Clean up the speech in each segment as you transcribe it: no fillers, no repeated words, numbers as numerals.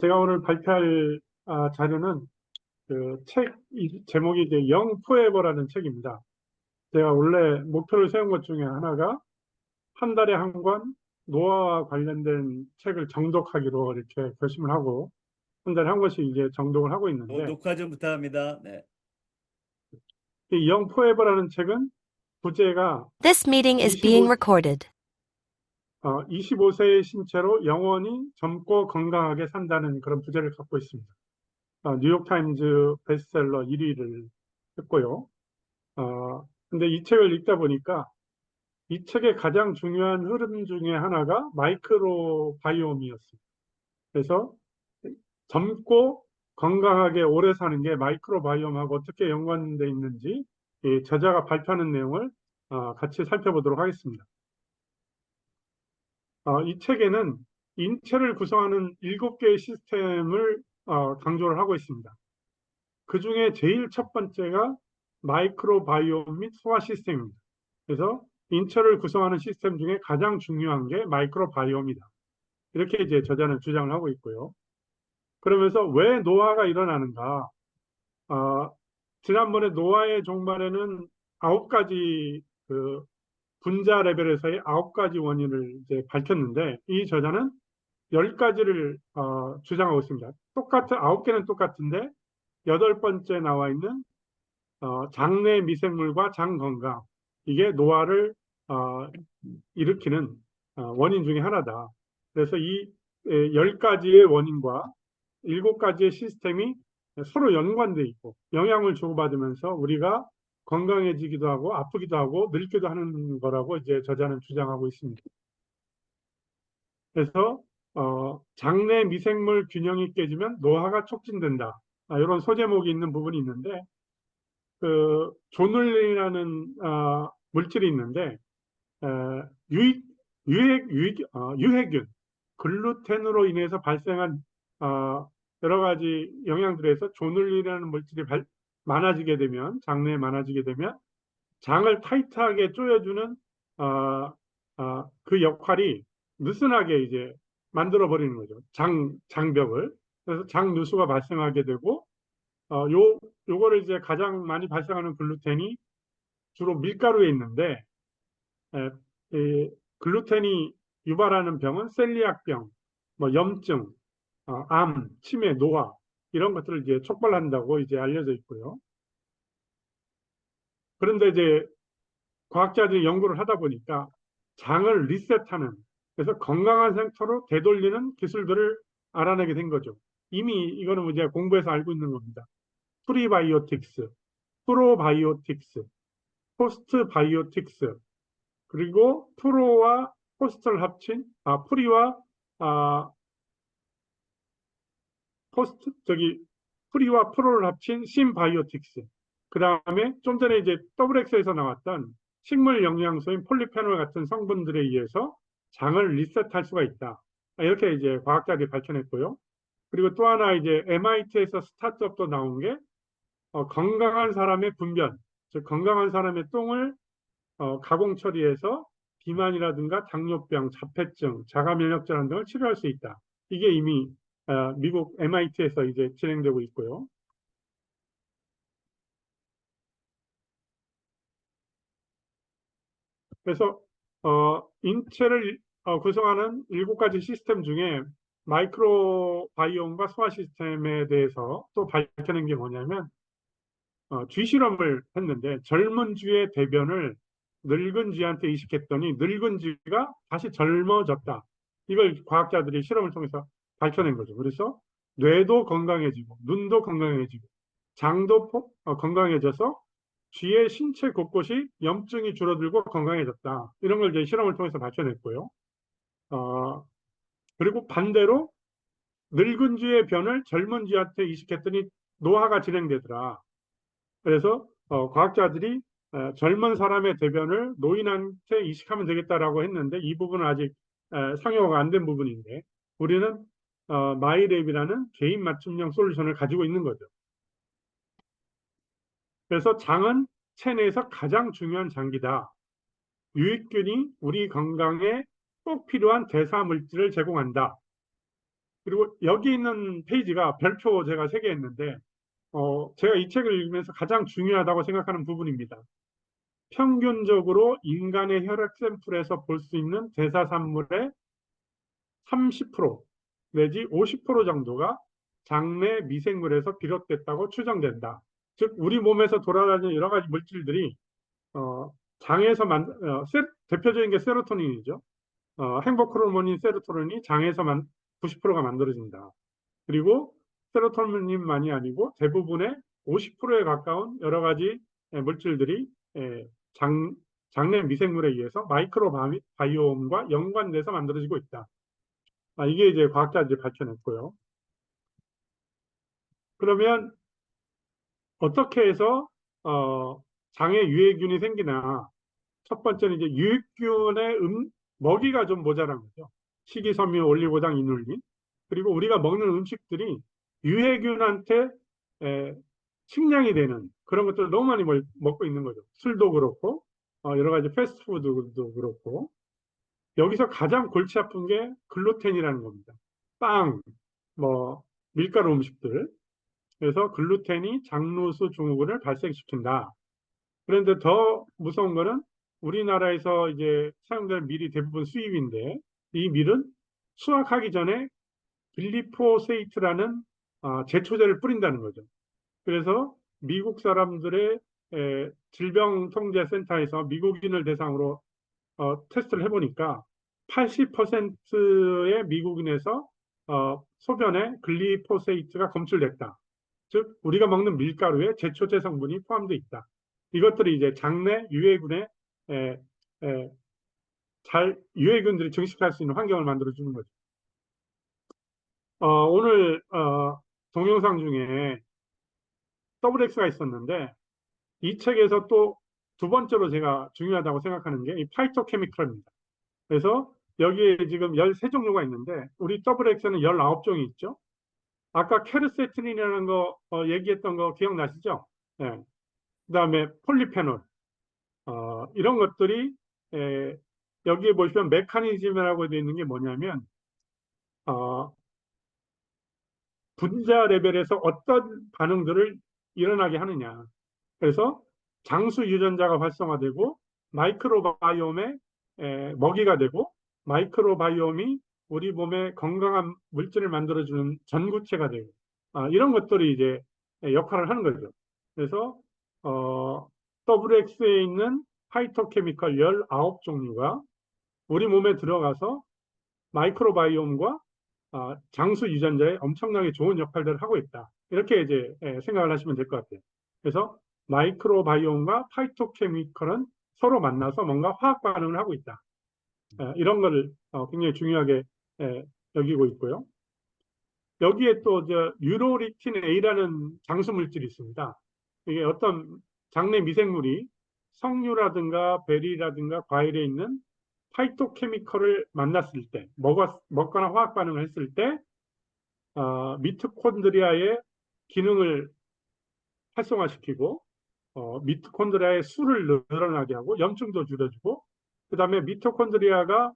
제가 오늘 발표할 자료는 그 책 제목이 이제 영 포에버라는 책입니다. 제가 원래 목표를 세운 것 중에 하나가 한 달에 한 권 노화와 관련된 책을 정독하기로 이렇게 결심을 하고 한 달에 한 권씩 이제 정독을 하고 있는데, 녹화 좀 부탁합니다. 네. 이 영 포에버라는 책은 부제가 This meeting is being recorded. 25세의 신체로 영원히 젊고 건강하게 산다는 그런 부제를 갖고 있습니다. 뉴욕타임즈 베스트셀러 1위를 했고요. 근데 이 책을 읽다 보니까 이 책의 가장 중요한 흐름 중에 하나가 마이크로 바이옴이었습니다. 그래서 젊고 건강하게 오래 사는 게 마이크로 바이옴하고 어떻게 연관되어 있는지 이 저자가 발표하는 내용을 같이 살펴보도록 하겠습니다. 이 책에는 인체를 구성하는 7개의 시스템을 강조를 하고 있습니다. 그 중에 제일 첫 번째가 마이크로바이옴 및 소화 시스템입니다. 그래서 인체를 구성하는 시스템 중에 가장 중요한 게 마이크로바이옴이다. 이렇게 이제 저자는 주장을 하고 있고요. 그러면서 왜 노화가 일어나는가? 지난번에 노화의 종말에는 9가지 그 분자 레벨에서의 9가지 원인을 이제 밝혔는데, 이 저자는 10가지를 주장하고 있습니다. 9개는 똑같은데 8번째 나와 있는 장내 미생물과 장 건강, 이게 노화를 일으키는 원인 중에 하나다. 그래서 이 10가지의 원인과 7가지의 시스템이 서로 연관돼 있고 영향을 주고받으면서 우리가 건강해지기도 하고 아프기도 하고 늙기도 하는 거라고 이제 저자는 주장하고 있습니다. 그래서 장내 미생물 균형이 깨지면 노화가 촉진된다. 이런 소제목이 있는 부분이 있는데, 그 조눌린이라는 물질이 있는데 유해균, 글루텐으로 인해서 발생한 여러 가지 영향들에서 조눌린이라는 물질이 많아지게 되면, 장내에 많아지게 되면 장을 타이트하게 조여주는 그 역할이 느슨하게 이제 만들어 버리는 거죠. 장벽을. 그래서 장 누수가 발생하게 되고, 요거를 이제 가장 많이 발생하는 글루텐이 주로 밀가루에 있는데, 이 글루텐이 유발하는 병은 셀리악병, 뭐 염증, 암, 치매, 노화 이런 것들을 이제 촉발한다고 이제 알려져 있고요. 그런데 이제 과학자들이 연구를 하다 보니까 장을 리셋하는, 그래서 건강한 생태로 되돌리는 기술들을 알아내게 된 거죠. 이미 이거는 이제 공부해서 알고 있는 겁니다. 프리바이오틱스, 프로바이오틱스, 포스트바이오틱스, 그리고 프로와 포스트를 합친 프리와 프리와 프로를 합친 심바이오틱스. 그 다음에 좀 전에 이제 WX에서 나왔던 식물 영양소인 폴리페놀 같은 성분들에 의해서 장을 리셋할 수가 있다. 이렇게 이제 과학자들이 밝혀냈고요. 그리고 또 하나 이제 MIT에서 스타트업도 나온 게 건강한 사람의 분변, 즉 건강한 사람의 똥을 가공 처리해서 비만이라든가 당뇨병, 자폐증, 자가면역질환 등을 치료할 수 있다. 이게 이미 미국 MIT에서 이제 진행되고 있고요. 그래서 인체를 구성하는 7가지 시스템 중에 마이크로바이옴과 소화 시스템에 대해서 또 밝혀낸 게 뭐냐면, 쥐 실험을 했는데 젊은 쥐의 대변을 늙은 쥐한테 이식했더니 늙은 쥐가 다시 젊어졌다. 이걸 과학자들이 실험을 통해서 밝혀낸 거죠. 그래서 뇌도 건강해지고 눈도 건강해지고 장도 건강해져서 쥐의 신체 곳곳이 염증이 줄어들고 건강해졌다. 이런 걸 이제 실험을 통해서 밝혀냈고요. 그리고 반대로 늙은 쥐의 변을 젊은 쥐한테 이식했더니 노화가 진행되더라. 그래서 과학자들이 젊은 사람의 대변을 노인한테 이식하면 되겠다라고 했는데, 이 부분은 아직 상용화가 안 된 부분인데, 우리는 마이랩이라는 개인 맞춤형 솔루션을 가지고 있는 거죠. 그래서 장은 체내에서 가장 중요한 장기다. 유익균이 우리 건강에 꼭 필요한 대사 물질을 제공한다. 그리고 여기 있는 페이지가 별표 제가 3개 했는데, 제가 이 책을 읽으면서 가장 중요하다고 생각하는 부분입니다. 평균적으로 인간의 혈액 샘플에서 볼 수 있는 대사산물의 30% 내지 50% 정도가 장내 미생물에서 비롯됐다고 추정된다. 즉, 우리 몸에서 돌아다니는 여러 가지 물질들이 장에서 대표적인 게 세로토닌이죠. 행복 호르몬인 세로토닌이 장에서 90%가 만들어진다. 그리고 세로토닌만이 아니고 대부분의 50%에 가까운 여러 가지 물질들이 장내 미생물에 의해서 마이크로바이옴과 연관돼서 만들어지고 있다. 이게 이제 과학자들이 밝혀냈고요. 그러면 어떻게 해서 장에 유해균이 생기나? 첫 번째는 이제 유익균의 먹이가 좀 모자란 거죠. 식이섬유, 올리고당, 이눌린. 그리고 우리가 먹는 음식들이 유해균한테 식량이 되는 그런 것들을 너무 많이 먹고 있는 거죠. 술도 그렇고 여러 가지 패스트푸드도 그렇고. 여기서 가장 골치 아픈 게 글루텐이라는 겁니다. 빵, 뭐 밀가루 음식들. 그래서 글루텐이 장누수 증후군을 발생시킨다. 그런데 더 무서운 거는 우리나라에서 이제 사용되는 밀이 대부분 수입인데, 이 밀은 수확하기 전에 글리포세이트라는 제초제를 뿌린다는 거죠. 그래서 미국 사람들의 질병통제센터에서 미국인을 대상으로 테스트를 해보니까 80%의 미국인에서 소변에 글리포세이트가 검출됐다. 즉 우리가 먹는 밀가루에 제초제 성분이 포함되어 있다. 이것들이 이제 장내 유해균에 유해균들이 증식할 수 있는 환경을 만들어 주는 거죠. 오늘 동영상 중에 WX가 있었는데 이 책에서 또 두 번째로 제가 중요하다고 생각하는 게 이 파이토케미컬입니다. 그래서 여기에 지금 13종류가 있는데 우리 WX에는 19종이 있죠. 아까 케르세틴이라는 거 얘기했던 거 기억나시죠? 네. 그다음에 폴리페놀 이런 것들이 여기에 보시면 메커니즘이라고 되어 있는 게 뭐냐면 분자 레벨에서 어떤 반응들을 일어나게 하느냐. 그래서 장수 유전자가 활성화되고 마이크로바이옴의 먹이가 되고 마이크로바이옴이 우리 몸에 건강한 물질을 만들어주는 전구체가 되고 이런 것들이 이제 역할을 하는 거죠. 그래서 WX에 있는 파이토케미컬 19종류가 우리 몸에 들어가서 마이크로바이옴과 장수 유전자에 엄청나게 좋은 역할들을 하고 있다. 이렇게 이제 생각을 하시면 될 것 같아요. 그래서 마이크로바이옴과 파이토케미컬은 서로 만나서 뭔가 화학 반응을 하고 있다. 이런 거를 굉장히 중요하게 여기고 있고요. 여기에 또 유로리틴 A라는 장수 물질이 있습니다. 이게 어떤 장내 미생물이 석류라든가 베리라든가 과일에 있는 파이토케미컬을 만났을 때, 먹거나 화학 반응을 했을 때 미토콘드리아의 기능을 활성화시키고 미토콘드리아의 수를 늘어나게 하고 염증도 줄여주고 그 다음에 미토콘드리아가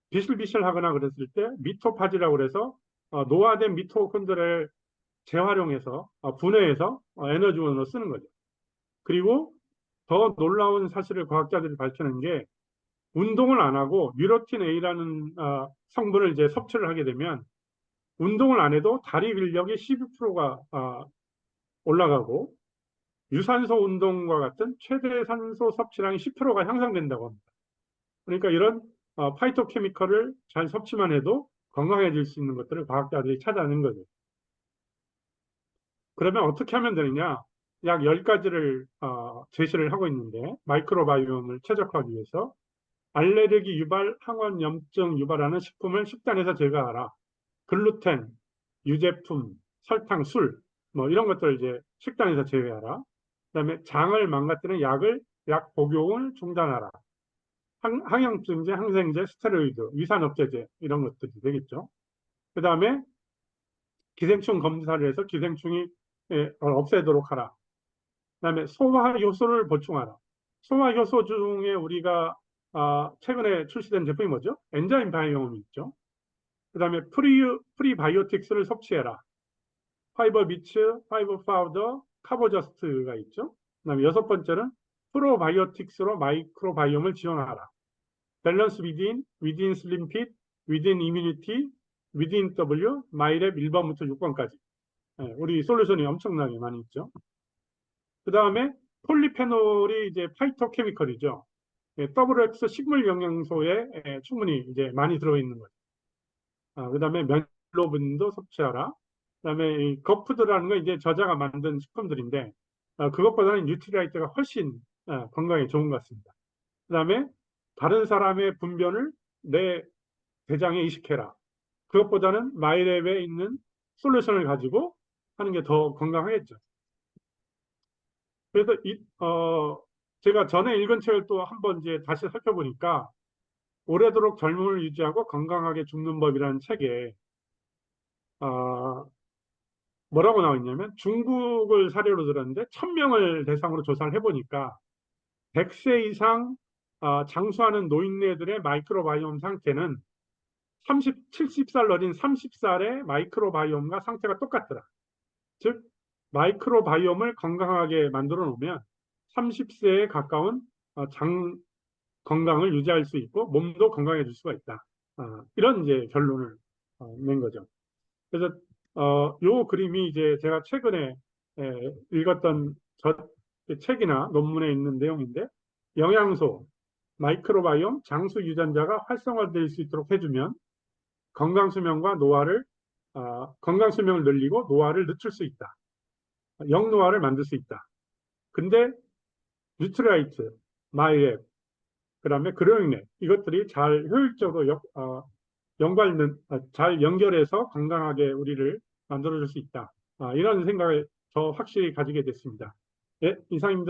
비실비실하거나 그랬을 때 미토파지라고 그래서 노화된 미토콘드리아를 재활용해서 분해해서 에너지원으로 쓰는 거죠. 그리고 더 놀라운 사실을 과학자들이 밝혀낸 게 운동을 안 하고 뉴로틴 A라는 성분을 이제 섭취를 하게 되면 운동을 안 해도 다리 근력이 12%가 올라가고 유산소 운동과 같은 최대 산소 섭취량이 10%가 향상된다고 합니다. 그러니까 이런 파이토케미컬을 잘 섭취만 해도 건강해질 수 있는 것들을 과학자들이 찾아낸 거죠. 그러면 어떻게 하면 되느냐? 약 10가지를 제시를 하고 있는데 마이크로바이옴을 최적화하기 위해서 알레르기 유발, 항원 염증 유발하는 식품을 식단에서 제거하라. 글루텐, 유제품, 설탕, 술, 뭐 이런 것들 이제 식단에서 제외하라. 그다음에 장을 망가뜨리는 약 복용을 중단하라. 항염증제, 항생제, 스테로이드, 위산업체제 이런 것들이 되겠죠. 그다음에 기생충 검사를 해서 기생충이 없애도록 하라. 그다음에 소화 효소를 보충하라. 소화 효소 중에 우리가 최근에 출시된 제품이 뭐죠? 엔자임 바이옴이 있죠. 그다음에 프리바이오틱스를 섭취해라. 파이버 비츠, 파이버 파우더, 카보저스트가 있죠. 그다음에 여섯 번째는 프로바이오틱스로 마이크로바이옴을 지원하라. 밸런스 위딘 슬림핏, 위딘 이뮤니티, 위딘 W, 마이랩 1번부터 6번까지. 우리 솔루션이 엄청나게 많이 있죠. 그 다음에 폴리페놀이 이제 파이토케미컬이죠. WX 식물 영양소에 충분히 이제 많이 들어있는 거죠. 그 다음에 면로분도 섭취하라. 그 다음에 이 거푸드라는 건 이제 저자가 만든 식품들인데, 그것보다는 뉴트리아이트가 훨씬 건강에 좋은 것 같습니다. 그 다음에 다른 사람의 분변을 내 대장에 이식해라. 그것보다는 마이랩에 있는 솔루션을 가지고 하는 게 더 건강하겠죠. 그래서 제가 전에 읽은 책을 또 한번 이제 다시 살펴보니까 오래도록 젊음을 유지하고 건강하게 죽는 법이라는 책에 뭐라고 나와 있냐면 중국을 사례로 들었는데 1000명을 대상으로 조사를 해보니까 100세 이상 장수하는 노인네들의 마이크로바이옴 상태는 70살 어린 30살의 마이크로바이옴과 상태가 똑같더라. 즉 마이크로바이옴을 건강하게 만들어 놓으면 30세에 가까운 장 건강을 유지할 수 있고 몸도 건강해질 수가 있다. 이런 이제 결론을 낸 거죠. 그래서 요 그림이 이제 제가 최근에 읽었던 책이나 논문에 있는 내용인데 영양소, 마이크로바이옴, 장수 유전자가 활성화될 수 있도록 해주면 건강 수명과 노화를 건강 수명을 늘리고 노화를 늦출 수 있다. 영노화를 만들 수 있다. 근데 뉴트라이트, 마이랩, 그다음에 그로잉랩 이것들이 잘 효율적으로 잘 연결해서 건강하게 우리를 만들어줄 수 있다. 이런 생각을 더 확실히 가지게 됐습니다. 예, 이상입니다.